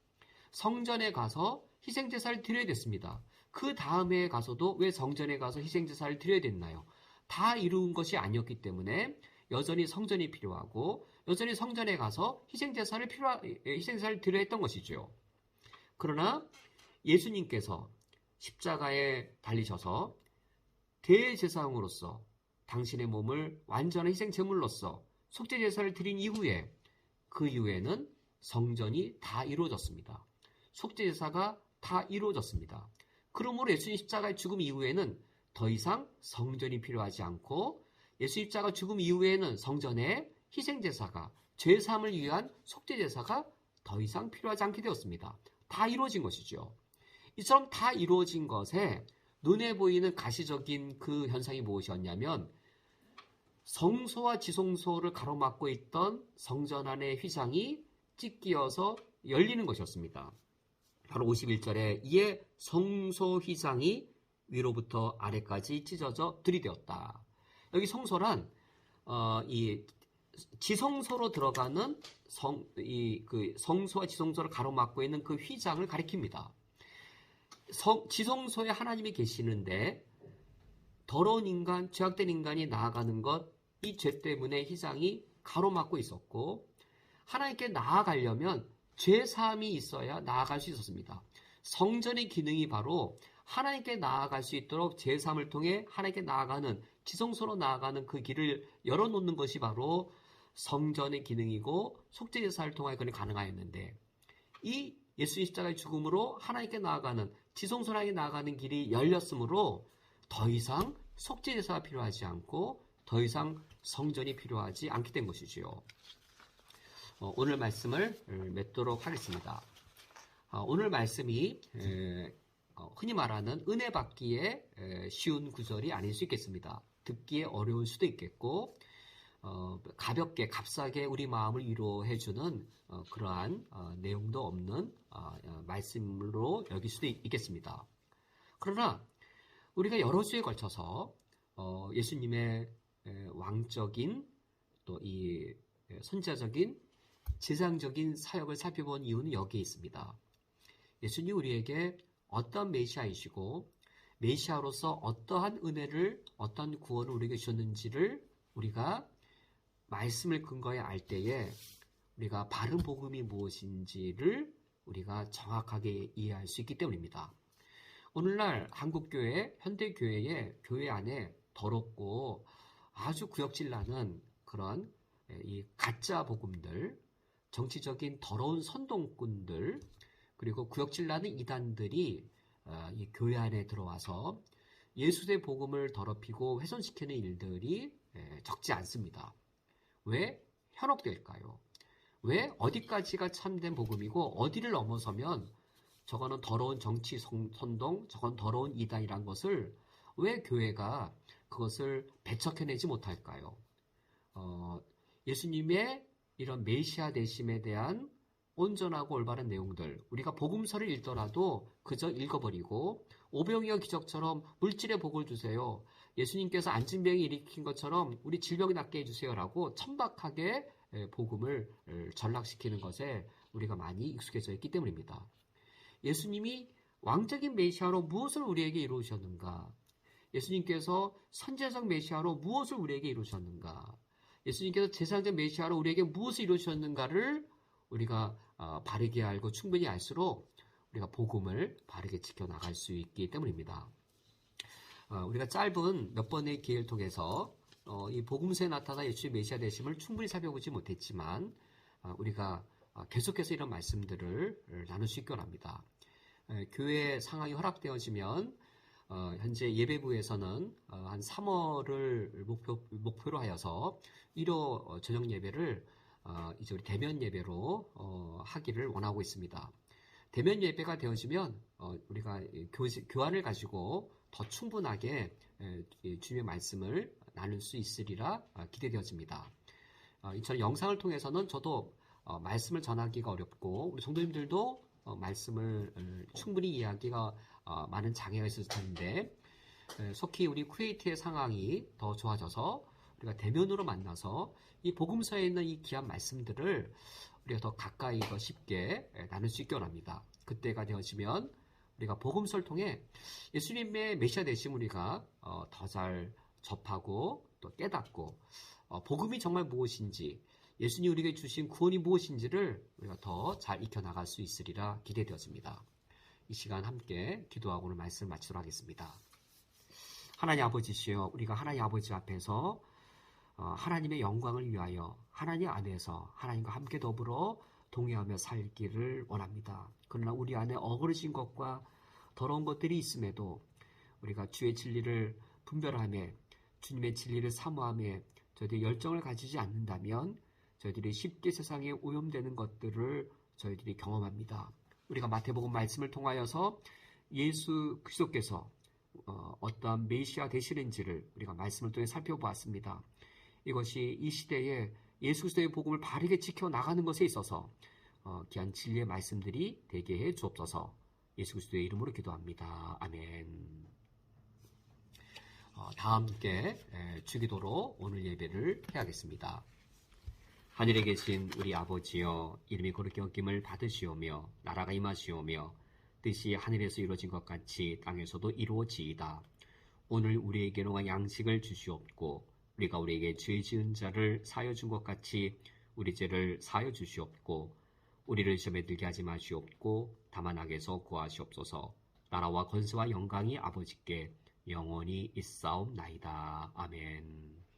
성전에 가서 희생제사를 드려야 됐습니다. 그 다음에 가서도 왜 성전에 가서 희생제사를 드려야 됐나요? 다 이룬 것이 아니었기 때문에 여전히 성전이 필요하고 여전히 성전에 가서 희생제사를 드려야 했던 것이죠. 그러나 예수님께서 십자가에 달리셔서 대제사장으로서 당신의 몸을 완전한 희생제물로서 속죄제사를 드린 이후에 그 이후에는 성전이 다 이루어졌습니다. 속죄제사가 다 이루어졌습니다. 그러므로 예수님 십자가의 죽음 이후에는 더 이상 성전이 필요하지 않고 예수 십자가 죽음 이후에는 성전에 희생제사가 죄사함을 위한 속죄제사가 더 이상 필요하지 않게 되었습니다. 다 이루어진 것이죠. 이처럼 다 이루어진 것에 눈에 보이는 가시적인 그 현상이 무엇이었냐면 성소와 지성소를 가로막고 있던 성전 안의 휘장이 찢기어서 열리는 것이었습니다. 바로 51절에 이에 성소 휘장이 위로부터 아래까지 찢어져 들이되었다. 여기 성소란 이 지성소로 들어가는 성소와 지성소를 가로막고 있는 그 휘장을 가리킵니다. 지성소에 하나님이 계시는데 더러운 인간, 죄악된 인간이 나아가는 것, 이 죄 때문에 휘장이 가로막고 있었고 하나님께 나아가려면 죄사함이 있어야 나아갈 수 있었습니다. 성전의 기능이 바로 하나님께 나아갈 수 있도록 제사함을 통해 하나님께 나아가는 지성소로 나아가는 그 길을 열어놓는 것이 바로 성전의 기능이고 속죄제사를 통하여 그는 가능하였는데 이 예수의 십자가의 죽음으로 하나님께 나아가는 지성소로 나아가는 길이 열렸으므로 더 이상 속죄제사가 필요하지 않고 더 이상 성전이 필요하지 않게 된 것이지요. 오늘 말씀을 맺도록 하겠습니다. 오늘 말씀이 흔히 말하는 은혜 받기에 쉬운 구절이 아닐 수 있겠습니다. 듣기에 어려울 수도 있겠고 가볍게 값싸게 우리 마음을 위로해주는 그러한 내용도 없는 말씀으로 여길 수도 있겠습니다. 그러나 우리가 여러 주에 걸쳐서 예수님의 왕적인 또 이 선지자적인 제사장적인 사역을 살펴본 이유는 여기에 있습니다. 예수님 우리에게 어떤 메시아이시고 메시아로서 어떠한 은혜를 어떤 구원을 우리에게 주셨는지를 우리가 말씀을 근거에 알 때에 우리가 바른 복음이 무엇인지를 우리가 정확하게 이해할 수 있기 때문입니다. 오늘날 한국교회, 현대교회의 교회 안에 더럽고 아주 구역질나는 그런 이 가짜 복음들, 정치적인 더러운 선동꾼들, 그리고 구역질나는 이단들이 이 교회 안에 들어와서 예수의 복음을 더럽히고 훼손시키는 일들이 적지 않습니다. 왜 현혹될까요? 왜 어디까지가 참된 복음이고 어디를 넘어서면 저거는 더러운 정치 선동, 저건 더러운 이단이란 것을 왜 교회가 그것을 배척해내지 못할까요? 예수님의 이런 메시아 되심에 대한 온전하고 올바른 내용들, 우리가 복음서를 읽더라도 그저 읽어버리고 오병이어 기적처럼 물질의 복을 주세요. 예수님께서 안진병이 일으킨 것처럼 우리 질병이 낫게 해주세요라고 천박하게 복음을 전락시키는 것에 우리가 많이 익숙해져 있기 때문입니다. 예수님이 왕적인 메시아로 무엇을 우리에게 이루셨는가? 예수님께서 선지자적 메시아로 무엇을 우리에게 이루셨는가? 예수님께서 제사장 메시아로 우리에게 무엇을 이루셨는가를 우리가 바르게 알고 충분히 알수록 우리가 복음을 바르게 지켜나갈 수 있기 때문입니다. 우리가 짧은 몇 번의 기회를 통해서 이 복음서에 나타나 예수의 메시아 되심을 충분히 살펴보지 못했지만 우리가 계속해서 이런 말씀들을 나눌 수 있기 원합니다. 교회 상황이 허락되어지면 현재 예배부에서는 한 3월을 목표로 하여서 1호 저녁 예배를 이제 우리 대면 예배로 하기를 원하고 있습니다. 대면 예배가 되어지면 우리가 교환을 가지고 더 충분하게 주님의 말씀을 나눌 수 있으리라 기대되어집니다. 이처럼 영상을 통해서는 저도 말씀을 전하기가 어렵고 우리 성도님들도 말씀을 충분히 이해하기가 많은 장애가 있을 텐데 속히 우리 쿠웨이트의 상황이 더 좋아져서 우리가 대면으로 만나서 이 복음서에 있는 이 귀한 말씀들을 우리가 더 가까이 더 쉽게 나눌 수 있기 원합니다. 그때가 되어지면 우리가 복음서를 통해 예수님의 메시아 되심 우리가 더 잘 접하고 또 깨닫고 복음이 정말 무엇인지 예수님이 우리에게 주신 구원이 무엇인지를 우리가 더 잘 익혀나갈 수 있으리라 기대되어집니다. 이 시간 함께 기도하고 오늘 말씀을 마치도록 하겠습니다. 하나님 아버지시여, 우리가 하나님 아버지 앞에서 하나님의 영광을 위하여 하나님 안에서 하나님과 함께 더불어 동행하며 살기를 원합니다. 그러나 우리 안에 어그러진 것과 더러운 것들이 있음에도 우리가 주의 진리를 분별하며 주님의 진리를 사모하며 저희들이 열정을 가지지 않는다면 저희들이 쉽게 세상에 오염되는 것들을 저희들이 경험합니다. 우리가 마태복음 말씀을 통하여서 예수 그리스도께서 어떠한 메시아 되시는지를 우리가 말씀을 통해 살펴보았습니다. 이것이 이 시대에 예수 그리스도의 복음을 바르게 지켜나가는 것에 있어서 귀한 진리의 말씀들이 되게 해 주옵소서. 예수 그리스도의 이름으로 기도합니다. 아멘. 다 함께 주기도로 오늘 예배를 해야겠습니다. 하늘에 계신 우리 아버지여, 이름이 거룩히 여김을 받으시오며 나라가 임하시오며 뜻이 하늘에서 이루어진 것 같이 땅에서도 이루어지이다. 오늘 우리에게 농한 양식을 주시옵고 우리가 우리에게 죄 지은 자를 사하여 준 것 같이 우리 죄를 사하여 주시옵고 우리를 시험에 들게 하지 마시옵고 다만 악에서 구하시옵소서. 나라와 권세와 영광이 아버지께 영원히 있사옵나이다. 아멘.